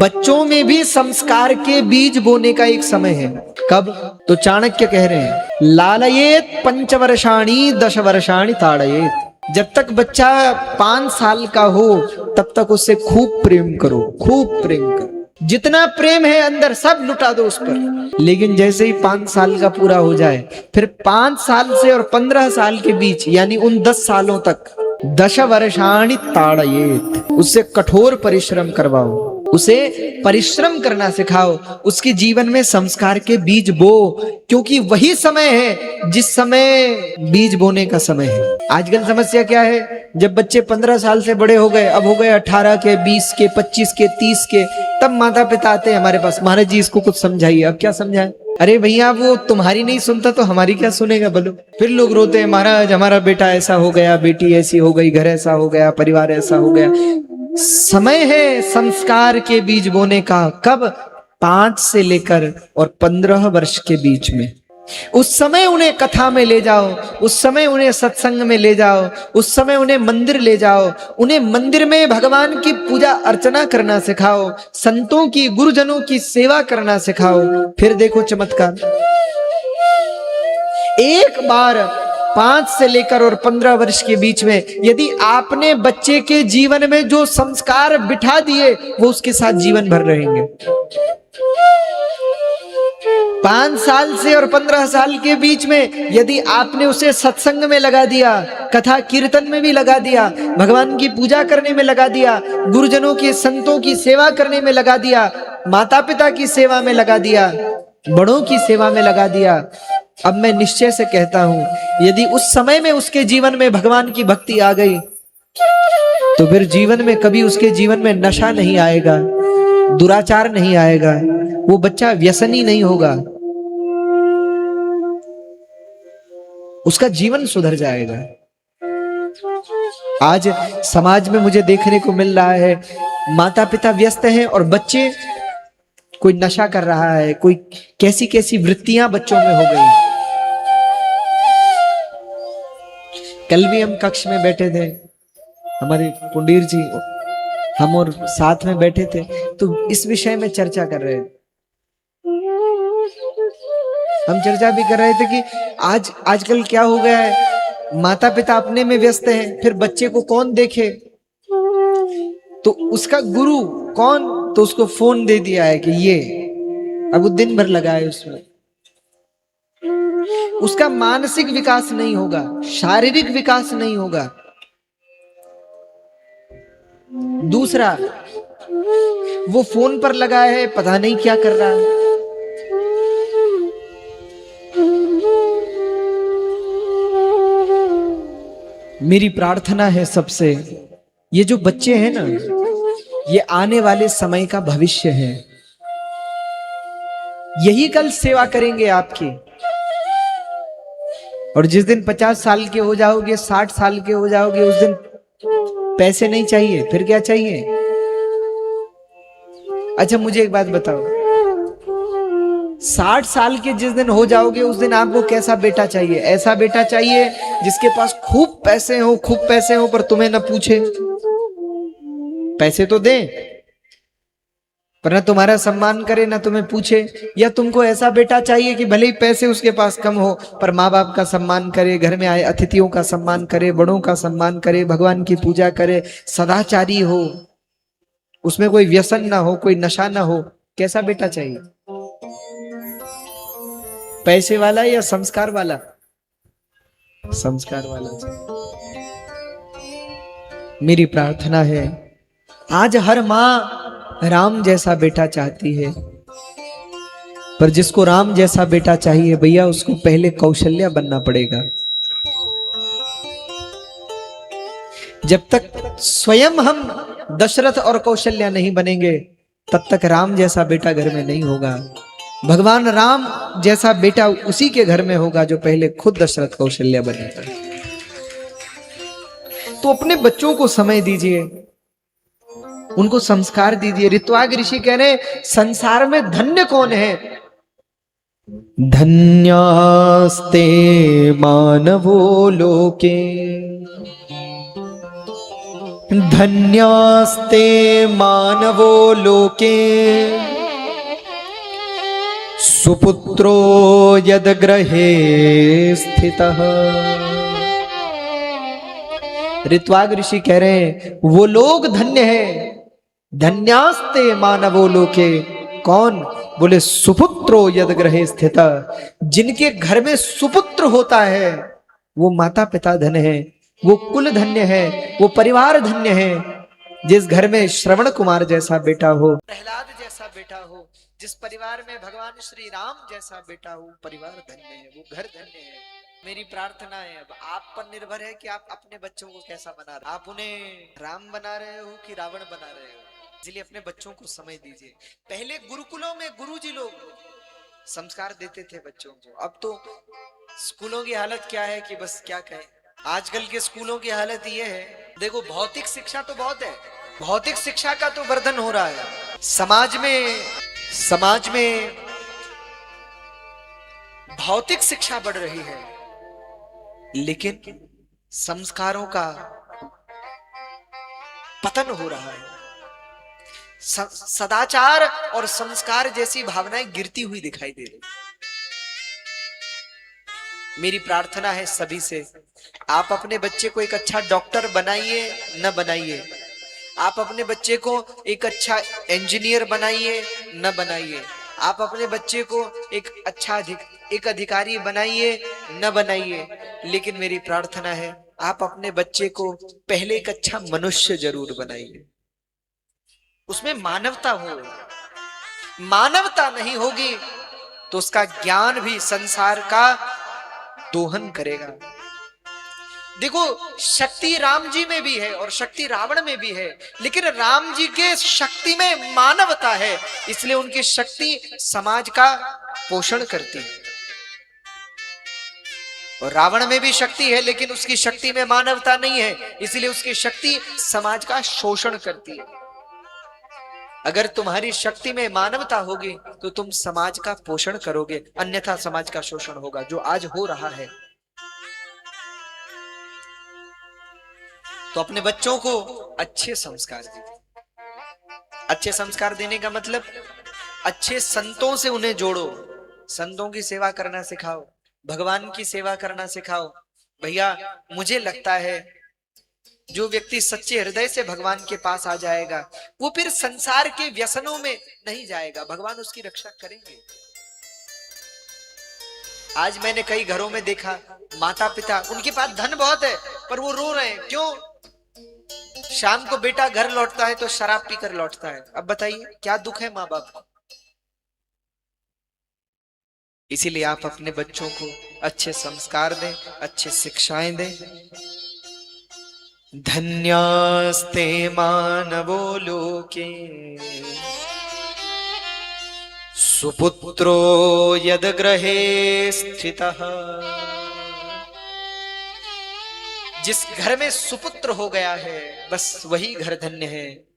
बच्चों में भी संस्कार के बीज बोने का एक समय है। कब? तो चाणक्य कह रहे हैं लालयेत पंचवर्षाणि दशवर्षाणि ताड़येत। जब तक बच्चा 5 साल का हो तब तक उससे खूब प्रेम करो, खूब प्रेम करो, जितना प्रेम है अंदर सब लुटा दो उस पर। लेकिन जैसे ही 5 साल का पूरा हो जाए, फिर 5 साल से और 15 साल के बीच यानी उन 10 सालों तक दशवर्षाणि ताड़येत, उससे कठोर परिश्रम करवाओ, उसे परिश्रम करना सिखाओ, उसके जीवन में संस्कार के बीज बो, क्योंकि वही समय है जिस समय बीज बोने का समय है। आजकल समस्या क्या है, जब बच्चे 15 साल से बड़े हो गए, अब हो गए 18 के, 20 के, 25 के, 30 के, तब माता पिता आते हैं हमारे पास, महाराज जी इसको कुछ समझाइए। अब क्या समझाएं? अरे भैया वो तुम्हारी नहीं सुनता तो हमारी क्या सुनेगा बोलो। फिर लोग रोते हैं, महाराज हमारा बेटा ऐसा हो गया, बेटी ऐसी हो गई, घर ऐसा हो गया, परिवार ऐसा हो गया। समय है संस्कार के बीज बोने का। कब? 5 से लेकर और 15 वर्ष के बीच में। उस समय उन्हें कथा में ले जाओ, उस समय उन्हें सत्संग में ले जाओ, उस समय उन्हें मंदिर ले जाओ, उन्हें मंदिर में भगवान की पूजा अर्चना करना सिखाओ, संतों की, गुरुजनों की सेवा करना सिखाओ। फिर देखो चमत्कार। एक बार 5 से लेकर और 15 वर्ष के बीच में यदि आपने बच्चे के जीवन में जो संस्कार बिठा दिए वो उसके साथ जीवन भर रहेंगे। 5 साल से और 15 साल के बीच में यदि आपने उसे सत्संग में लगा दिया, कथा कीर्तन में भी लगा दिया, भगवान की पूजा करने में लगा दिया, गुरुजनों के, संतों की सेवा करने में लगा दिया, माता पिता की सेवा में लगा दिया, बड़ों की सेवा में लगा दिया, अब मैं निश्चय से कहता हूं यदि उस समय में उसके जीवन में भगवान की भक्ति आ गई तो फिर जीवन में कभी उसके जीवन में नशा नहीं आएगा, दुराचार नहीं आएगा, वो बच्चा व्यसनी नहीं होगा, उसका जीवन सुधर जाएगा। आज समाज में मुझे देखने को मिल रहा है माता पिता व्यस्त हैं और बच्चे, कोई नशा कर रहा है, कोई कैसी कैसी वृत्तियां बच्चों में हो गई। कल भी हम कक्ष में बैठे थे, हमारे पुंडीर जी, हम और साथ में बैठे थे तो इस विषय में चर्चा कर रहे थे। हम चर्चा भी कर रहे थे कि आजकल क्या हो गया है, माता पिता अपने में व्यस्त हैं, फिर बच्चे को कौन देखे, तो उसका गुरु कौन, तो उसको फोन दे दिया है कि ये, अब वो दिन भर लगा है उसमें। उसका मानसिक विकास नहीं होगा, शारीरिक विकास नहीं होगा। दूसरा, वो फोन पर लगा है, पता नहीं क्या कर रहा है। मेरी प्रार्थना है सबसे, ये जो बच्चे हैं ना, ये आने वाले समय का भविष्य है, यही कल सेवा करेंगे आपकी। और जिस दिन 50 साल के हो जाओगे, 60 साल के हो जाओगे, उस दिन पैसे नहीं चाहिए, फिर क्या चाहिए? अच्छा मुझे एक बात बताओ, 60 साल के जिस दिन हो जाओगे उस दिन आपको कैसा बेटा चाहिए? ऐसा बेटा चाहिए जिसके पास खूब पैसे हो, खूब पैसे हो, पर तुम्हें न पूछे, पैसे तो दे पर ना तुम्हारा सम्मान करे, ना तुम्हें पूछे? या तुमको ऐसा बेटा चाहिए कि भले ही पैसे उसके पास कम हो पर माँ बाप का सम्मान करे, घर में आए अतिथियों का सम्मान करे, बड़ों का सम्मान करे, भगवान की पूजा करे, सदाचारी हो, उसमें कोई व्यसन ना हो, कोई नशा ना हो? कैसा बेटा चाहिए? पैसे वाला या संस्कार वाला? संस्कार वाला चाहिए। मेरी प्रार्थना है, आज हर माँ राम जैसा बेटा चाहती है, पर जिसको राम जैसा बेटा चाहिए भैया उसको पहले कौशल्या बनना पड़ेगा। जब तक स्वयं हम दशरथ और कौशल्या नहीं बनेंगे तब तक राम जैसा बेटा घर में नहीं होगा। भगवान राम जैसा बेटा उसी के घर में होगा जो पहले खुद दशरथ कौशल्या बनेगा। तो अपने बच्चों को समय दीजिए, उनको संस्कार दीजिए। ऋत्वाग ऋषि कह रहे संसार में धन्य कौन है? धन्यास्ते मानवो लोके धन्यास्ते मानवो लोके सुपुत्रो यद गृहे स्थितः। ऋत्वाग ऋषि कह रहे हैं वो लोग धन्य है, धन्यास्ते मानवो लोके। कौन? बोले सुपुत्रो यद गृहे स्थित, जिनके घर में सुपुत्र होता है वो माता पिता धन्य है, वो कुल धन्य है, वो परिवार धन्य है। जिस घर में श्रवण कुमार जैसा बेटा हो, प्रहलाद जैसा बेटा हो, जिस परिवार में भगवान श्री राम जैसा बेटा हो, परिवार धन्य है, वो घर धन्य है। मेरी प्रार्थना है, अब आप पर निर्भर है कि आप अपने बच्चों को कैसा बना रहे, आप उन्हें राम बना रहे हो कि रावण बना रहे हो। इसलिए अपने बच्चों को समय दीजिए। पहले गुरुकुलों में गुरुजी लोग संस्कार देते थे बच्चों को, अब तो स्कूलों की हालत क्या है कि बस क्या कहें। आजकल के स्कूलों की हालत ये है, देखो भौतिक शिक्षा तो बहुत है, भौतिक शिक्षा का तो वर्धन हो रहा है, समाज में भौतिक शिक्षा बढ़ रही है, लेकिन संस्कारों का पतन हो रहा है। सदाचार और संस्कार जैसी भावनाएं गिरती हुई दिखाई दे रही। मेरी प्रार्थना है सभी से, आप अपने बच्चे को एक अच्छा डॉक्टर बनाइए न बनाइए, आप अपने बच्चे को एक अच्छा इंजीनियर बनाइए न बनाइए, आप अपने बच्चे को एक अच्छा एक अधिकारी बनाइए न बनाइए, लेकिन मेरी प्रार्थना है आप अपने बच्चे को पहले एक अच्छा मनुष्य जरूर बनाइए। उसमें मानवता हो, मानवता नहीं होगी तो उसका ज्ञान भी संसार का दोहन करेगा। देखो शक्ति राम जी में भी है और शक्ति रावण में भी है, लेकिन राम जी के शक्ति में मानवता है, इसलिए उनकी शक्ति समाज का पोषण करती है। और रावण में भी शक्ति है, लेकिन उसकी शक्ति में मानवता नहीं है, इसलिए उसकी शक्ति समाज का शोषण करती है। अगर तुम्हारी शक्ति में मानवता होगी तो तुम समाज का पोषण करोगे, अन्यथा समाज का शोषण होगा, जो आज हो रहा है। तो अपने बच्चों को अच्छे संस्कार दीजिए। अच्छे संस्कार देने का मतलब अच्छे संतों से उन्हें जोड़ो, संतों की सेवा करना सिखाओ, भगवान की सेवा करना सिखाओ। भैया मुझे लगता है जो व्यक्ति सच्चे हृदय से भगवान के पास आ जाएगा वो फिर संसार के व्यसनों में नहीं जाएगा, भगवान उसकी रक्षा करेंगे। आज मैंने कई घरों में देखा माता पिता, उनके पास धन बहुत है पर वो रो रहे हैं, क्यों? शाम को बेटा घर लौटता है तो शराब पीकर लौटता है। अब बताइए क्या दुख है माँ बाप को। इसीलिए आप अपने बच्चों को अच्छे संस्कार दें, अच्छे शिक्षाएं दें। धन्यास्ते मानवो लोके सुपुत्रो यद गृहे स्थितः। जिस घर में सुपुत्र हो गया है बस वही घर धन्य है।